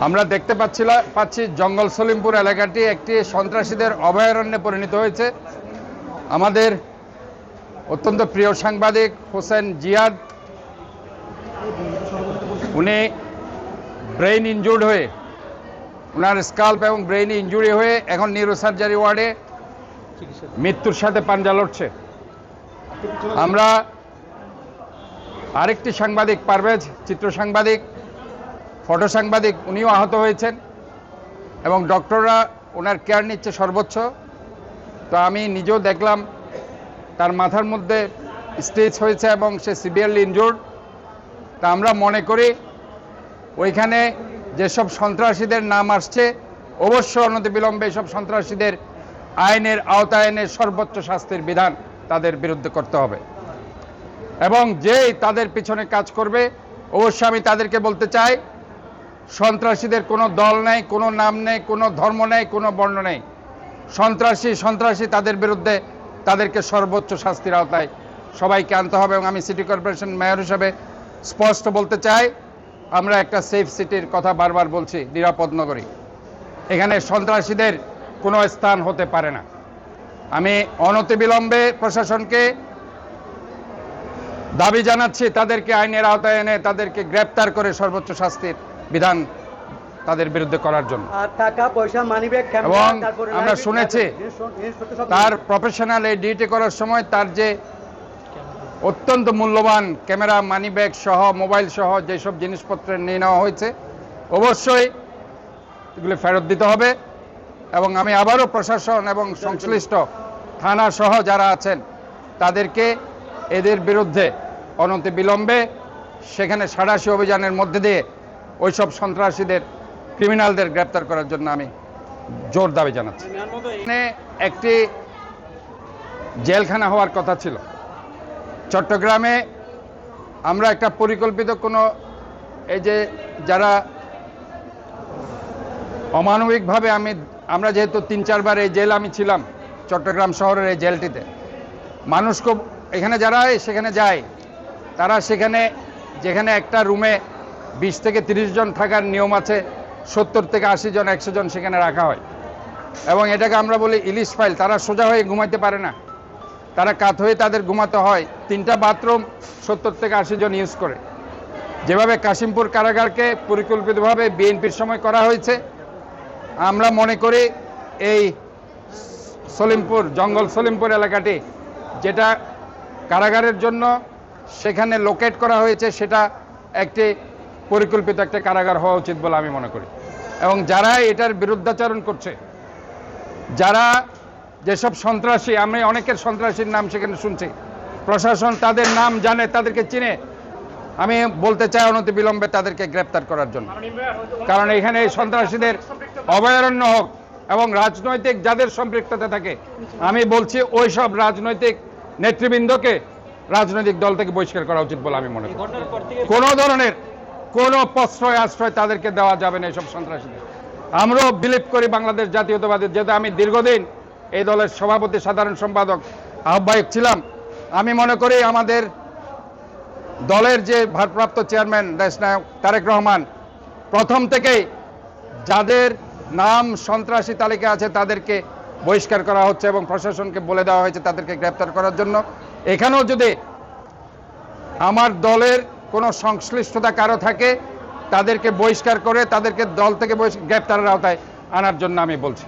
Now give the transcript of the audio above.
আমরা দেখতে পাচ্ছি জঙ্গল সলিমপুর এলাকাটি একটি সন্ত্রাসীদের অভয়ারণ্যে পরিণত হয়েছে। আমাদের অত্যন্ত প্রিয় সাংবাদিক হোসেন জিয়াদ, উনি ব্রেইন ইনজুর্ড হয়ে, ওনার স্কাল্প এবং ব্রেইন ইনজুরি হয়ে এখন নিউরোসার্জারি ওয়ার্ডে মৃত্যুর সাথে পাঞ্জা লড়ছে। আমরা আরেকটি সাংবাদিক পারভেজ, চিত্র সাংবাদিক, ফটো সাংবাদিক, উনিও আহত হয়েছেন এবং ডক্টররা ওনার কেয়ার নিচ্ছে সর্বোচ্চ। তো আমি নিজেও দেখলাম তার মাথার মধ্যে স্ট্রেচ হয়েছে এবং সে সিভিয়ারলি ইনজুর্ড। তা আমরা মনে করি ওইখানে যেসব সন্ত্রাসীদের নাম আসছে অবশ্যই অনতিবিলম্বে সব সন্ত্রাসীদের আইনের আওতায় এনে সর্বোচ্চ শাস্তির বিধান তাদের বিরুদ্ধে করতে হবে এবং যেই তাদের পিছনে কাজ করবে অবশ্যই আমি তাদেরকে বলতে চাই, সন্ত্রাসীদের কোনো দল নেই, কোনো নাম নেই, কোনো ধর্ম নেই, কোনো বর্ণ নেই। সন্ত্রাসী তাদের বিরুদ্ধে তাদেরকে সর্বোচ্চ শাস্তির আওতায় সবাইকে আনতে হবে। এবং আমি সিটি কর্পোরেশন মেয়র হিসেবে স্পষ্ট বলতে চাই, আমরা একটা সেফ সিটির কথা বারবার বলছি, নিরাপদ নগরী। এখানে সন্ত্রাসীদের কোনো স্থান হতে পারে না। আমি অনতিবিলম্বে প্রশাসনকে দাবি জানাচ্ছি তাদেরকে আইনের আওতায় এনে তাদেরকে গ্রেপ্তার করে সর্বোচ্চ শাস্তির বিধান তাদের বিরুদ্ধে করার জন্য। এবং আমরা শুনেছি তার প্রফেশনাল এই ডিউটি করার সময় তার যে অত্যন্ত মূল্যবান ক্যামেরা, মানি ব্যাগ সহ, মোবাইল সহ যেসব জিনিসপত্র নিয়ে নেওয়া হয়েছে অবশ্যই এগুলি ফেরত দিতে হবে। এবং আমি আবারও প্রশাসন এবং সংশ্লিষ্ট থানা সহ যারা আছেন তাদেরকে এদের বিরুদ্ধে অনতিবিলম্বে সেখানে সাঁড়াশি অভিযানের মধ্যে দিয়ে ওইসব সন্ত্রাসীদের, ক্রিমিনালদের গ্রেপ্তার করার জন্য আমি জোর দাবি জানাচ্ছি। এখানে একটি জেলখানা হওয়ার কথা ছিল চট্টগ্রামে। আমরা একটা পরিকল্পিত কোনো, এই যে যারা অমানবিকভাবে, আমরা যেহেতু 3-4 বার এই জেল আমি ছিলাম চট্টগ্রাম শহরের এই জেলটিতে, মানুষকে এখানে যারা সেখানে যায়, তারা সেখানে যেখানে একটা রুমে 20 থেকে 30 জন থাকার নিয়ম আছে, 70 থেকে 80 জন, 100 জন সেখানে রাখা হয় এবং এটাকে আমরা বলি ইলিশ ফাইল। তারা সোজা হয়ে ঘুমাইতে পারে না, তারা কাত হয়ে তাদের ঘুমাতে হয়। 3টা বাথরুম 70 থেকে 80 জন ইউজ করে। যেভাবে কাশিমপুর কারাগারকে পরিকল্পিতভাবে বিএনপির সময় করা হয়েছে, আমরা মনে করি এই জঙ্গল সলিমপুর এলাকাটি যেটা কারাগারের জন্য সেখানে লোকেট করা হয়েছে, সেটা একটি পরিকল্পিত একটা কারাগার হওয়া উচিত বলে আমি মনে করি। এবং যারা এটার বিরুদ্ধাচরণ করছে, যারা যেসব সন্ত্রাসী, আমি অনেকের সন্ত্রাসীর নাম সেখানে শুনছি, প্রশাসন তাদের নাম জানে, তাদেরকে চিনে, আমি বলতে চাই অনতিবিলম্বে তাদেরকে গ্রেপ্তার করার জন্য। কারণ এখানে এই সন্ত্রাসীদের অভয়ারণ্য হোক এবং রাজনৈতিক যাদের সম্পৃক্ততা থাকে, আমি বলছি ওই সব রাজনৈতিক নেতৃবৃন্দকে রাজনৈতিক দল থেকে বহিষ্কার করা উচিত বলে আমি মনে করি। কোনো ধরনের কোনো প্রশ্রয় আশ্রয় তাদেরকে দেওয়া যাবে না এইসব সন্ত্রাসীদের। আমরাও বিলিভ করি বাংলাদেশ জাতীয়তাবাদী, যেহেতু আমি দীর্ঘদিন এই দলের সভাপতি, সাধারণ সম্পাদক, আহ্বায়ক ছিলাম। আমি মনে করি আমাদের দলের যে ভারপ্রাপ্ত চেয়ারম্যান দেশনায়ক তারেক রহমান প্রথম থেকেই যাদের নাম সন্ত্রাসী তালিকা আছে তাদেরকে বহিষ্কার করা হচ্ছে এবং প্রশাসনকে বলে দেওয়া হয়েছে তাদেরকে গ্রেপ্তার করার জন্য। এখানেও যদি আমার দলের কোনো সংশ্লিষ্টতা কারো থাকে তাদেরকে বহিষ্কার করে তাদেরকে দল থেকে গ্রেপ্তারের আওতায় আনার জন্য আমি বলছি।